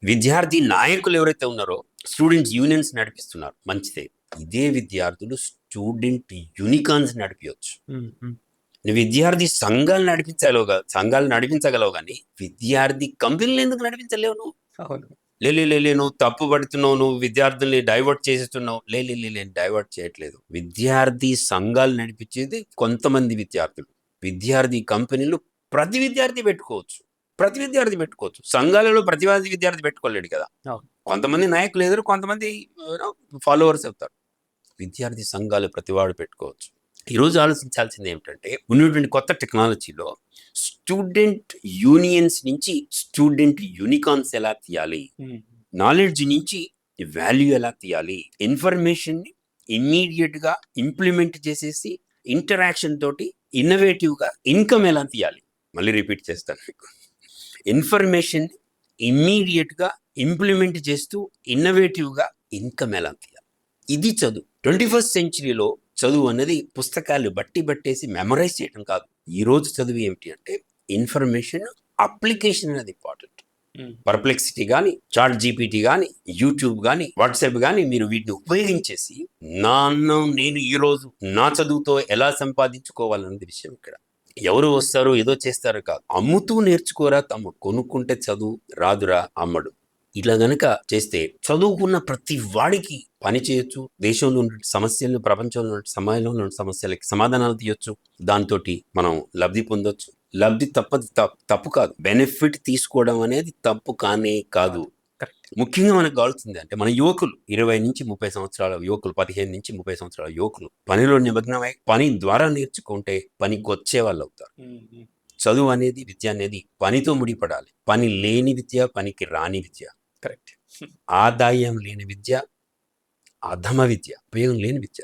విద్యార్థి నాయకులు ఎవరైతే ఉన్నారో స్టూడెంట్స్ యూనియన్స్ నడిపిస్తున్నారు, మంచిదే. ఇదే విద్యార్థులు స్టూడెంట్ యూనికాన్స్ నడిపించవచ్చు. నువ్వు విద్యార్థి సంఘాలు నడిపించగలవు కానీ విద్యార్థి కంపెనీలు ఎందుకు నడిపించలేవు నువ్వు? లే నువ్వు తప్పు పడుతున్నావు, నువ్వు విద్యార్థుల్ని డైవర్ట్ చేస్తున్నావు. లే డైవర్ట్ చేయట్లేదు. విద్యార్థి సంఘాలు నడిపించేది కొంతమంది విద్యార్థులు. విద్యార్థి కంపెనీలు ప్రతి విద్యార్థి పెట్టుకోవచ్చు. సంఘాలలో ప్రతి విద్యార్థి పెట్టుకోలేడు కదా. కొంతమంది నాయకులు ఎదురు, కొంతమంది ఫాలోవర్స్ అవుతారు. విద్యార్థి సంఘాలు ప్రతివాడు పెట్టుకోవచ్చు. ఈరోజు ఆలోచించాల్సింది ఏమిటంటే, ఉన్నటువంటి కొత్త టెక్నాలజీలో స్టూడెంట్ యూనియన్స్ నుంచి స్టూడెంట్ యూనికాన్స్ ఎలా తీయాలి, నాలెడ్జ్ నుంచి వాల్యూ ఎలా తీయాలి, ఇన్ఫర్మేషన్ ఇమ్మీడియట్గా ఇంప్లిమెంట్ చేసేసి ఇంటరాక్షన్ తోటి ఇన్నోవేటివ్గా ఇన్కమ్ ఎలా తీయాలి. మళ్ళీ రిపీట్ చేస్తాను మీకు. ఇన్ఫర్మేషన్ ఇమ్మీడియట్గా ఇంప్లిమెంట్ చేస్తూ ఇన్నోవేటివ్గా ఇన్కమ్ ఎలా తీయాలి. ఇది చదువు. 21st సెంచరీలో చదువు అన్నది పుస్తకాలు బట్టేసి మెమరైజ్ చేయడం కాదు. ఈరోజు చదువు ఏమిటి అంటే ఇన్ఫర్మేషన్ అప్లికేషన్ అనేది ఇంపార్టెంట్. పర్ప్లెక్సిటీ కానీ, చాట్ జీపీటీ కానీ, యూట్యూబ్ కానీ, వాట్సాప్ కానీ, మీరు వీటిని ఉపయోగించేసి నేను ఈరోజు నా చదువుతో ఎలా సంపాదించుకోవాలన్నది విషయం. ఇక్కడ ఎవరు వస్తారో ఏదో చేస్తారో కాదు, అమ్ముతూ నేర్చుకోరా తమ్ముడు. కొనుక్కుంటే చదువు రాదురా అమ్మడు. ఇలా గనక చేస్తే చదువుకున్న ప్రతి వాడికి పని చేయొచ్చు. దేశంలో ఉన్న సమస్యలను, ప్రపంచంలో ఉన్న సమాజంలో ఉన్న సమస్యలకి సమాధానాలు తీయొచ్చు. దాంతో మనం లబ్ధి పొందొచ్చు. లబ్ధి తప్పు కాదు, బెనిఫిట్ తీసుకోవడం అనేది తప్పు కానే కాదు. ముఖ్యంగా మనకు కావాల్సింది అంటే మన యువకులు 20 నుంచి 30 సంవత్సరాల యువకులు, 15 నుంచి 30 సంవత్సరాల యువకులు పనిలో నిమగ్నమై పని ద్వారా నేర్చుకుంటే పనికి వచ్చే వాళ్ళు అవుతారు. చదువు అనేది, విద్య అనేది పనితో ముడిపడాలి. పని లేని విద్య పనికి రాని విద్య. కరెక్ట్. ఆదాయం లేని విద్య అధమ విద్య, ఉపయోగం లేని విద్య.